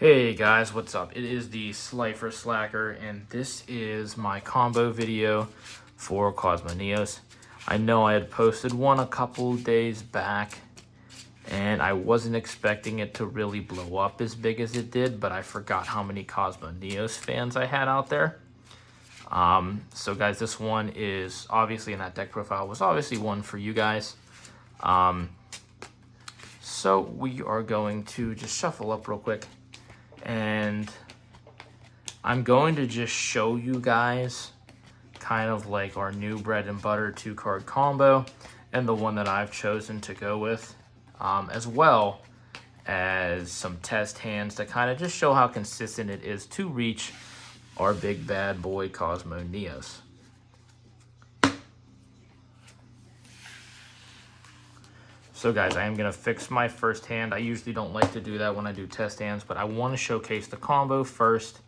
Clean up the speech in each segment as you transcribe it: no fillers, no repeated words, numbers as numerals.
Hey guys, what's up? It is the Slifer Slacker, and this is my combo video for Cosmo Neos. I know I had posted one a couple days back, and I wasn't expecting it to really blow up as big as it did, but I forgot how many Cosmo Neos fans I had out there. So guys, this one is obviously in that deck profile, was obviously one for you guys. So we are going to just shuffle up real quick. And I'm going to just show you guys kind of like our new bread and butter 2-card combo and the one that I've chosen to go with, as well as some test hands to kind of just show how consistent it is to reach our big bad boy Cosmo Neos. So guys, I am going to fix my first hand. I usually don't like to do that when I do test hands, but I want to showcase the combo first.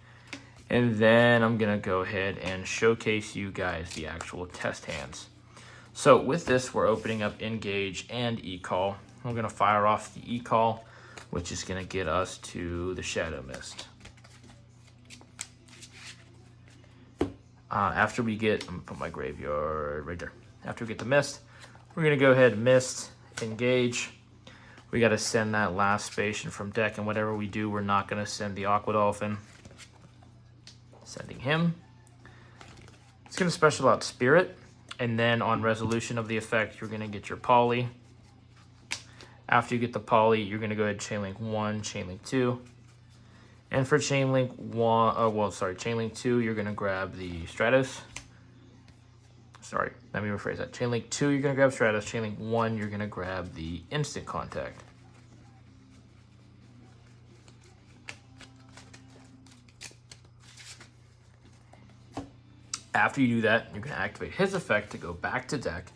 And then I'm going to go ahead and showcase you guys the actual test hands. So with this, we're opening up Engage and E-Call. I'm going to fire off the E-Call, which is going to get us to the Shadow Mist. After we get, I'm going to put my graveyard right there. After we get the Mist, we're going to go ahead and Mist. Engage. We got to send that last Spatian from deck, and whatever we do, we're not going to send the Aqua Dolphin. Sending him. It's going to special out Spirit, and then on resolution of the effect, you're going to get your Poly. After you get the Poly, you're going to go ahead and Chainlink 1, Chainlink 2. And for Chainlink 2, you're going to grab the Stratos. Sorry, let me rephrase that. Chainlink 2, you're going to grab Stratos. Chainlink 1, you're going to grab the Instant Contact. After you do that, you're going to activate his effect to go back to deck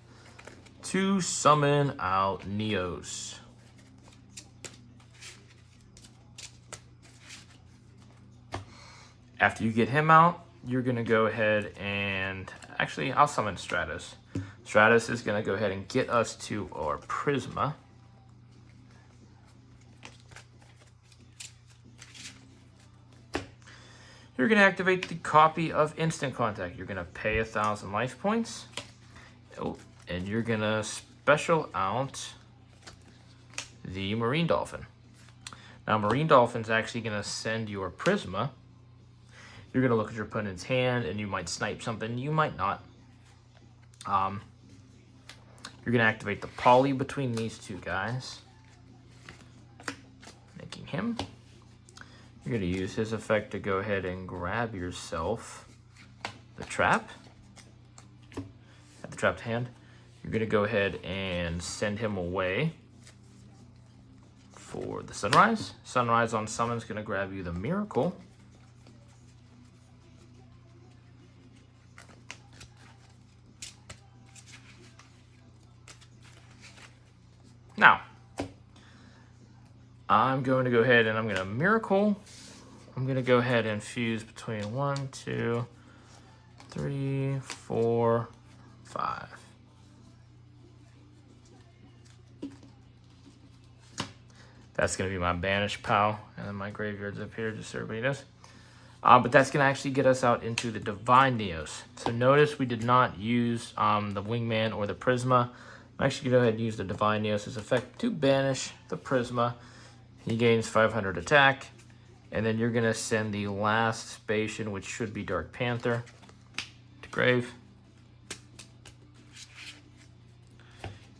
to summon out Neos. After you get him out, you're going to go ahead and... Actually, I'll summon Stratos. Stratos is going to go ahead and get us to our Prisma. You're going to activate the copy of Instant Contact. You're going to pay 1,000 life points. Oh, and you're going to special out the Marine Dolphin. Now, Marine Dolphin's actually going to send your Prisma. You're going to look at your opponent's hand, and you might snipe something. You might not. You're going to activate the Poly between these two guys, making him. You're going to use his effect to go ahead and grab yourself the trap. At the trapped hand, you're going to go ahead and send him away for the Sunrise. Sunrise on summon is going to grab you the Miracle. Now, I'm going to go ahead and I'm going to Miracle. I'm going to go ahead and fuse between 1, 2, 3, 4, 5. That's going to be my Banish Pow, and then my graveyard's up here, just so everybody knows. But that's going to actually get us out into the Divine Neos. So notice we did not use the Wingman or the Prisma. I'm actually going to go ahead and use the Divine Neos' effect to banish the Prisma. He gains 500 attack. And then you're going to send the last Spatian, which should be Dark Panther, to grave.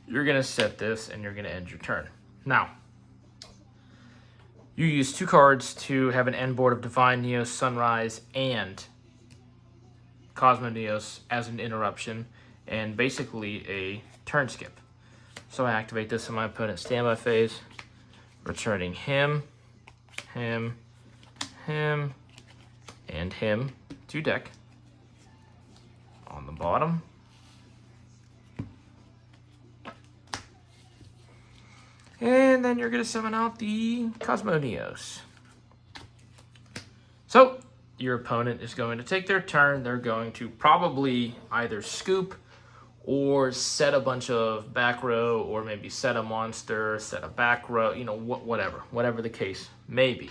You're going to set this, and you're going to end your turn. Now, you use 2 cards to have an end board of Divine Neos, Sunrise, and Cosmo Neos as an interruption, and basically a turn skip. So I activate this in my opponent's standby phase, returning him, and him to deck. On the bottom, and then you're going to summon out the Cosmo Neos. So your opponent is going to take their turn. They're going to probably either scoop or set a bunch of back row, or maybe set a monster, set a back row, you know, whatever the case may be.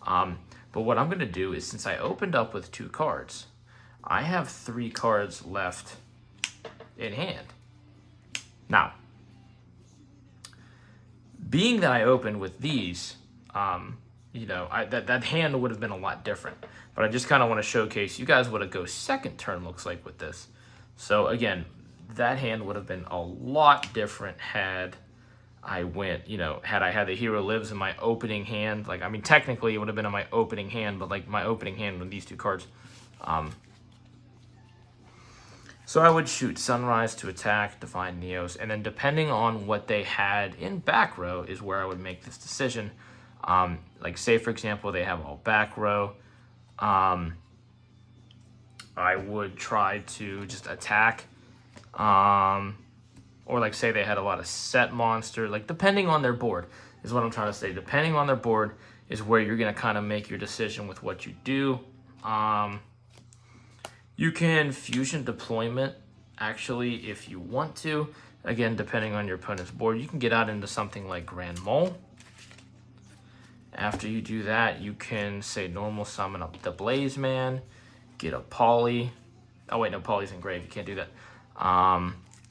But what I'm going to do is, since I opened up with 2 cards, I have 3 cards left in hand. Now, being that I opened with these, you know, that hand would have been a lot different. But I just kind of want to showcase you guys what a go second turn looks like with this. So again, that hand would have been a lot different had I went, you know, had I had the Hero Lives in my opening hand. Like, I mean, technically it would have been in my opening hand, but like my opening hand with these 2 cards. So I would shoot Sunrise to attack, Divine Neos, and then depending on what they had in back row is where I would make this decision. Like, say, for example, they have all back row. I would try to just attack. Or like, say they had a lot of set monster. Like, depending on their board is what I'm trying to say. Depending on their board is where you're going to kind of make your decision with what you do. You can fusion deployment, actually, if you want to. Again, depending on your opponent's board, you can get out into something like Grand Mole. After you do that, you can, say, normal summon up the Blaze Man, get a Poly. Oh, wait, no, Poly's engraved. You can't do that.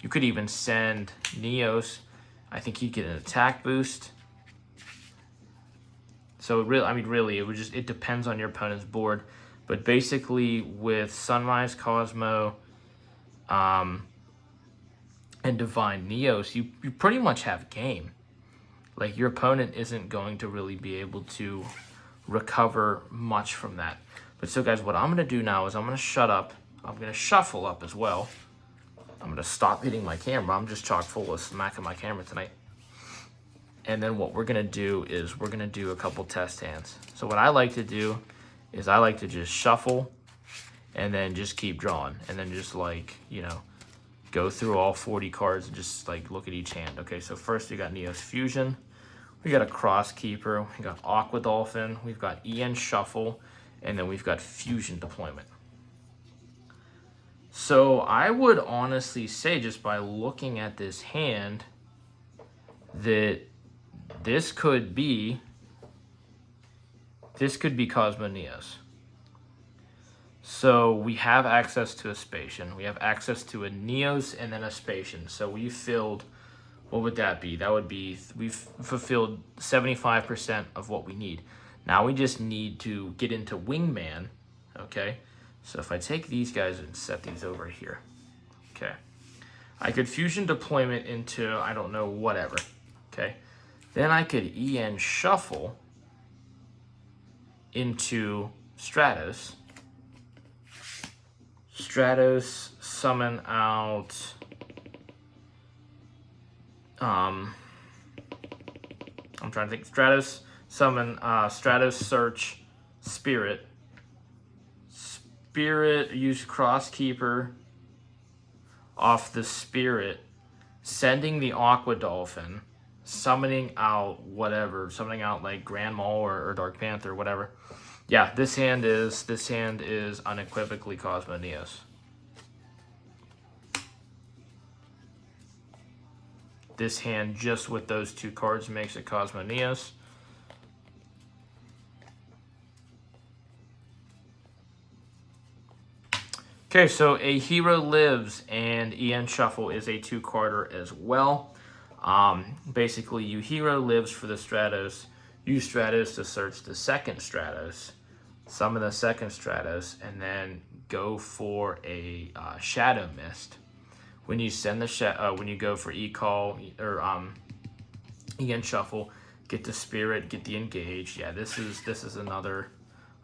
You could even send Neos. I think you get an attack boost. So, really, it depends on your opponent's board. But basically, with Sunrise Cosmo and Divine Neos, you pretty much have game. Like, your opponent isn't going to really be able to recover much from that. But so, guys, what I'm going to do now is I'm going to shut up. I'm going to shuffle up as well. I'm going to stop hitting my camera. I'm just chock full of smacking my camera tonight. And then what we're going to do is we're going to do a couple test hands. So what I like to do is I like to just shuffle and then just keep drawing. And then just, like, you know, go through all 40 cards and just, like, look at each hand. Okay, so first we got Neos Fusion. We got a Cross Keeper. We got Aqua Dolphin. We've got EN Shuffle. And then we've got Fusion Deployment. So I would honestly say, just by looking at this hand, that this could be Cosmo Neos. So we have access to a Spacian. We have access to a Neos and then a Spacian. So we filled, what would that be? That would be, we've fulfilled 75% of what we need. Now we just need to get into Wingman, okay? So if I take these guys and set these over here, okay? I could Fusion Deployment into, I don't know, whatever, okay? Then I could EN Shuffle into Stratos. Stratos, summon out I'm trying to think. Stratos, summon Stratos, search Spirit. Spirit, use Cross Keeper off the Spirit, sending the Aqua Dolphin, summoning out whatever, summoning out like Grand Mole or Dark Panther, whatever. Yeah, this hand is unequivocally Cosmo Neos. This hand, just with those 2 cards, makes it Cosmo Neos. Okay, so a Hero Lives and EN Shuffle is a 2-carder as well. Basically, you Hero Lives for the Stratos, use Stratos to search the second Stratos, summon the second Stratos, and then go for a Shadow Mist. When you send the when you go for E-Call or EN Shuffle, get the Spirit, get the Engage. Yeah, this is another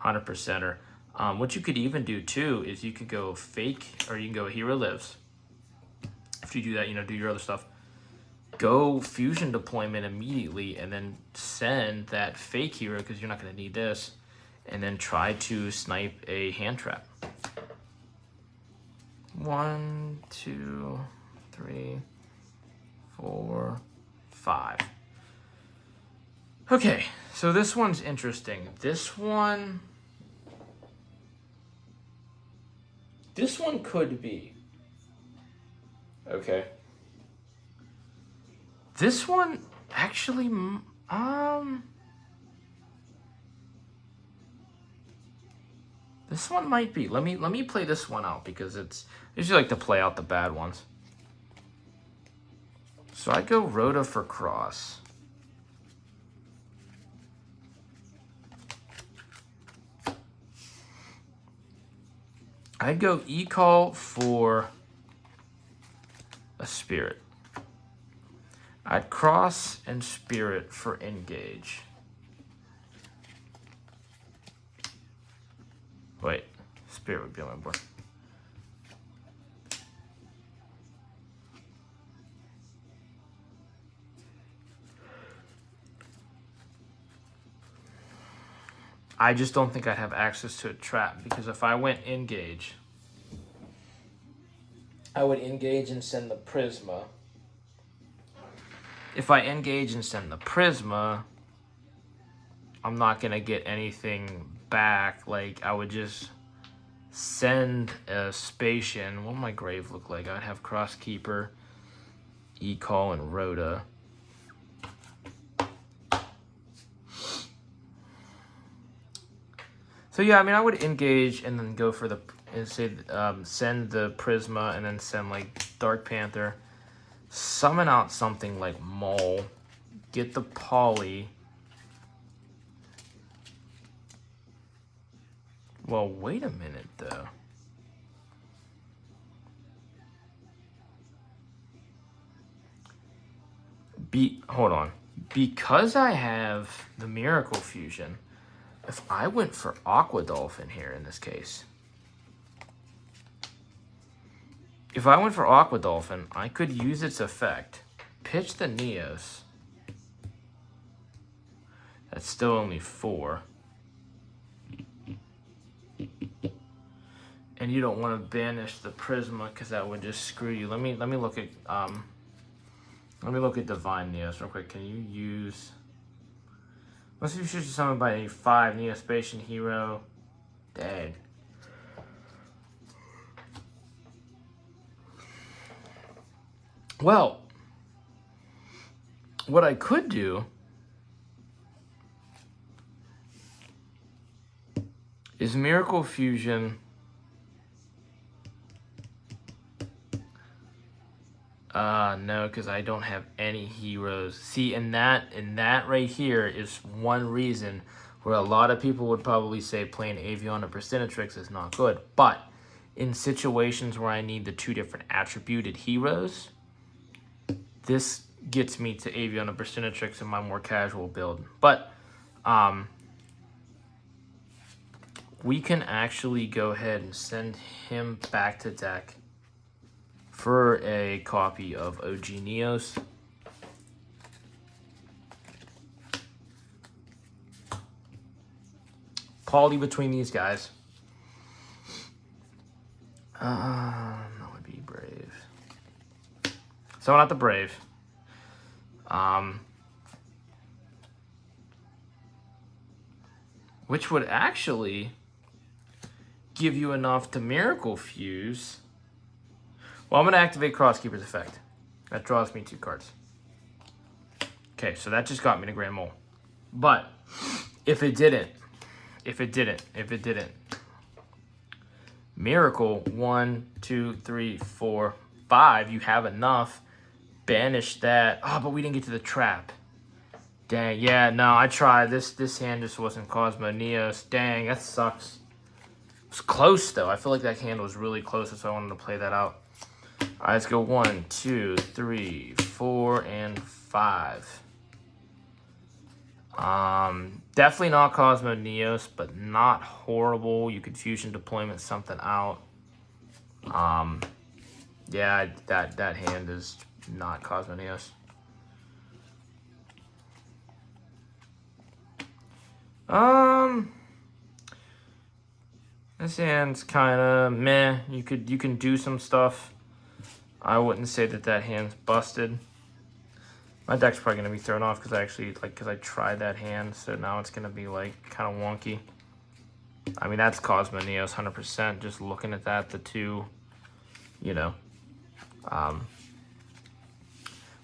100%er. What you could even do too is you could go Fake, or you can go Hero Lives. After you do that, you know, do your other stuff. Go Fusion Deployment immediately, and then send that Fake Hero, because you're not going to need this, and then try to snipe a hand trap. 1, 2, 3, 4, 5. Okay, so this one's interesting. This one could be. Okay. This one actually, This one might be. Let me play this one out because it's I usually like to play out the bad ones. So I go Rhoda for cross. I'd go E-Call for a Spirit. I'd cross and Spirit for engage. Wait, Spirit would be on my board. I just don't think I'd have access to a trap because if I went engage, I would engage and send the Prisma. If I engage and send the Prisma, I'm not going to get anything back. Like, I would just send a Spatian. What would my grave look like? I'd have Crosskeeper, E-Call, and Rhoda. So yeah, I mean, I would engage and then go for the, and say, send the Prisma and then send like Dark Panther. Summon out something like Mole. Get the Poly. Well, wait a minute though. Hold on. Because I have the Miracle Fusion, if I went for Aqua Dolphin here in this case, if I went for Aqua Dolphin, I could use its effect, pitch the Neos. That's still only 4. And you don't want to banish the Prisma because that would just screw you. Let me look at Divine Neos real quick. Can you use? Unless you should summon by a 5 Neospatian hero. Dead. Well, what I could do is Miracle Fusion. No, because I don't have any heroes. See, and that right here is one reason where a lot of people would probably say playing Avion or Persinatrix is not good. But in situations where I need the 2 different attributed heroes, this gets me to Avion and Persinatrix in my more casual build. But we can actually go ahead and send him back to deck for a copy of OG Neos. Quality between these guys. That would be Brave. So not the Brave. Which would actually give you enough to Miracle Fuse. Well, I'm going to activate Crosskeeper's effect. That draws me 2 cards. Okay, so that just got me to Grand Mole. But if it didn't, Miracle, 1, 2, 3, 4, 5, you have enough. Banish that. Oh, but we didn't get to the trap. Dang, yeah, no, I tried. This hand just wasn't Cosmo Neos. Dang, that sucks. It was close, though. I feel like that hand was really close, so I wanted to play that out. All right, let's go 1, 2, 3, 4, and 5. Definitely not Cosmo Neos, but not horrible. You could fusion deployment something out. Yeah, that hand is not Cosmo Neos. This hand's kind of meh. You can do some stuff. I wouldn't say that hand's busted. My deck's probably gonna be thrown off because I tried that hand, so now it's gonna be like kind of wonky. I mean, that's Cosmo Neos 100%. Just looking at that, the 2, you know. But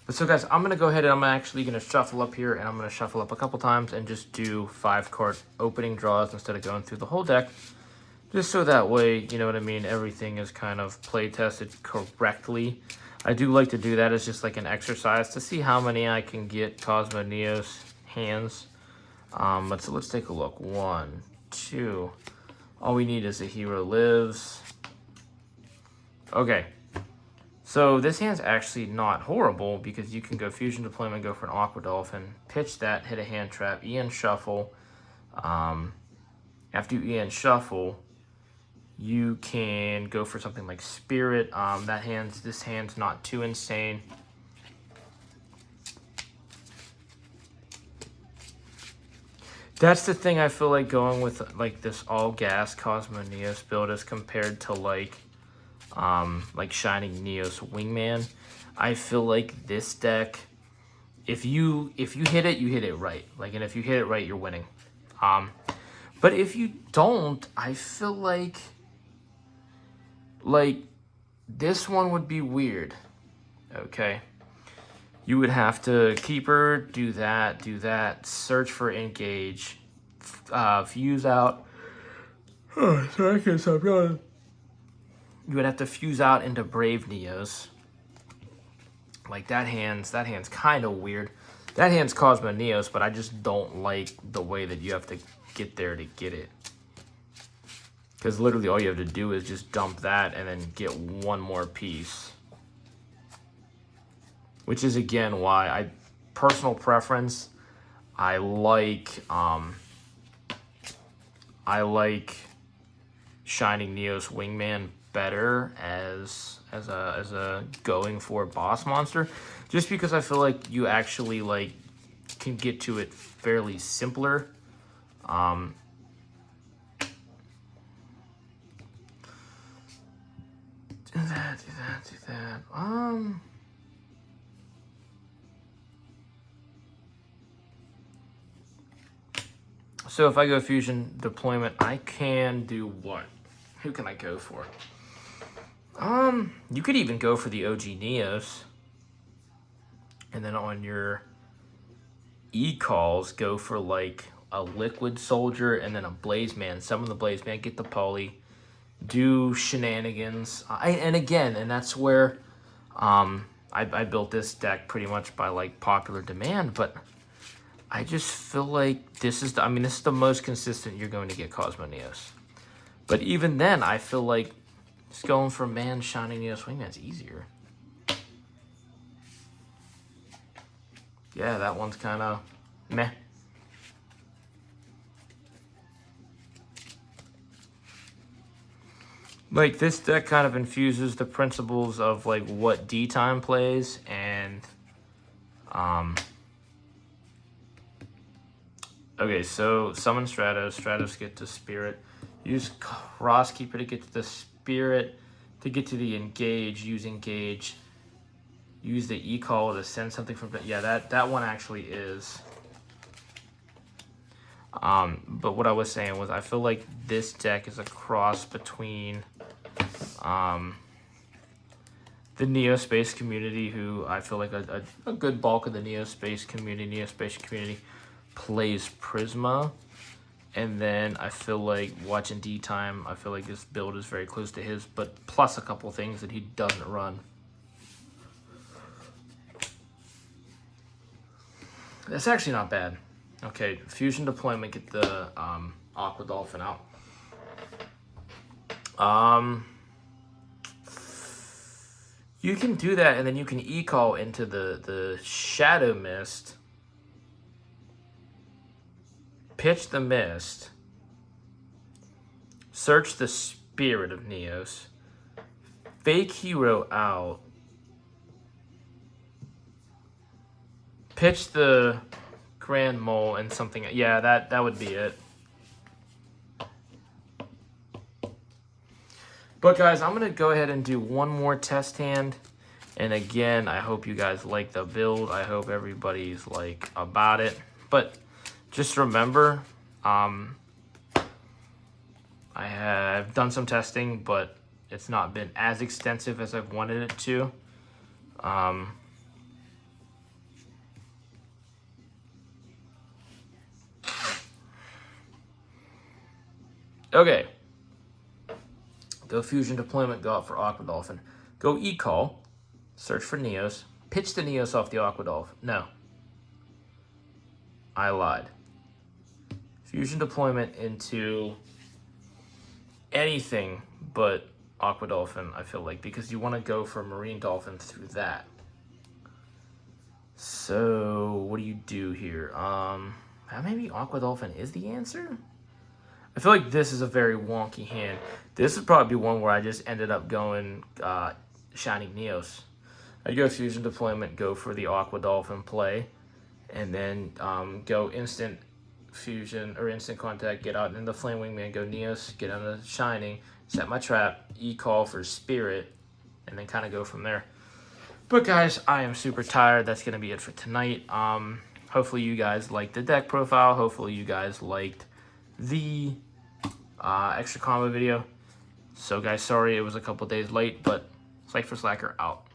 so guys, I'm gonna go ahead and I'm actually gonna shuffle up here, and I'm gonna shuffle up a couple times and just do 5-card opening draws instead of going through the whole deck. Just so that way, you know what I mean, everything is kind of play tested correctly. I do like to do that as just like an exercise to see how many I can get Cosmo Neos hands. But so let's take a look. 1, 2. All we need is a Hero Lives. Okay. So this hand's actually not horrible because you can go Fusion Deployment, go for an Aqua Dolphin, pitch that, hit a hand trap, EN Shuffle. After you EN Shuffle, you can go for something like Spirit. This hand's not too insane. That's the thing I feel like going with like this all gas Cosmo Neos build as compared to like Shining Neos Wingman. I feel like this deck, if you hit it, you hit it right. And if you hit it right, you're winning. But if you don't, I feel like this one would be weird. Okay. You would have to keeper, do that, search for engage, fuse out. Oh, sorry, I can't stop yawning. You would have to fuse out into Brave Neos. Like that hand's kind of weird. That hand's Cosmo Neos, but I just don't like the way that you have to get there to get it. Because literally all you have to do is just dump that and then get one more piece. Which is again why personal preference, I like Shining Neos Wingman better as a going for boss monster, just because I feel like you actually can get to it fairly simpler. Do that. So if I go Fusion Deployment, I can do what? Who can I go for? You could even go for the OG Neos. And then on your E-calls, go for like a Liquid Soldier and then a Blaze Man. Summon the Blaze Man, get the poly, do shenanigans. And that's where I built this deck pretty much by like popular demand, but I just feel like this is the most consistent you're going to get Cosmo Neos. But even then, I feel like just going for Man Shining Neos Wingman's easier. Yeah, that one's kind of meh. Like, this deck kind of infuses the principles of, like, what D-Time plays, and, okay, so summon Stratos get to Spirit. Use Cross Keeper to get to the Spirit, to get to the Engage, use Engage. Use the E-call to send something from, yeah, that one actually is. But what I was saying was I feel like this deck is a cross between the Neospace community, who I feel like a good bulk of the Neospace community plays Prisma. And then I feel like watching D-Time, I feel like this build is very close to his, but plus a couple things that he doesn't run. That's actually not bad. Okay, Fusion Deployment, get the Aqua Dolphin out. You can do that, and then you can E-call into the Shadow Mist, pitch the Mist, search the Spirit of Neos, fake Hero out, pitch the Grand Mole and something. Yeah, that would be it. But guys, I'm going to go ahead and do one more test hand. And again, I hope you guys like the build. I hope everybody's like about it. But just remember, I have done some testing, but it's not been as extensive as I've wanted it to. Okay. Go Fusion Deployment, go out for Aqua Dolphin. Go E-Call, search for Neos. Pitch the Neos off the Aqua Dolphin. No. I lied. Fusion Deployment into anything but Aqua Dolphin, I feel like, because you want to go for Marine Dolphin through that. So, what do you do here? Maybe Aqua Dolphin is the answer? I feel like this is a very wonky hand. This would probably be one where I just ended up going Shining Neos. I'd go Fusion Deployment, go for the Aqua Dolphin play, and then go instant Fusion or instant contact, get out into Flame Wingman, go Neos, get on the Shining, set my trap, E-Call for Spirit, and then kind of go from there. But guys, I am super tired. That's going to be it for tonight. Hopefully you guys liked the deck profile. Hopefully you guys liked the extra combo video. So guys, sorry it was a couple days late, but Slack for Slacker out.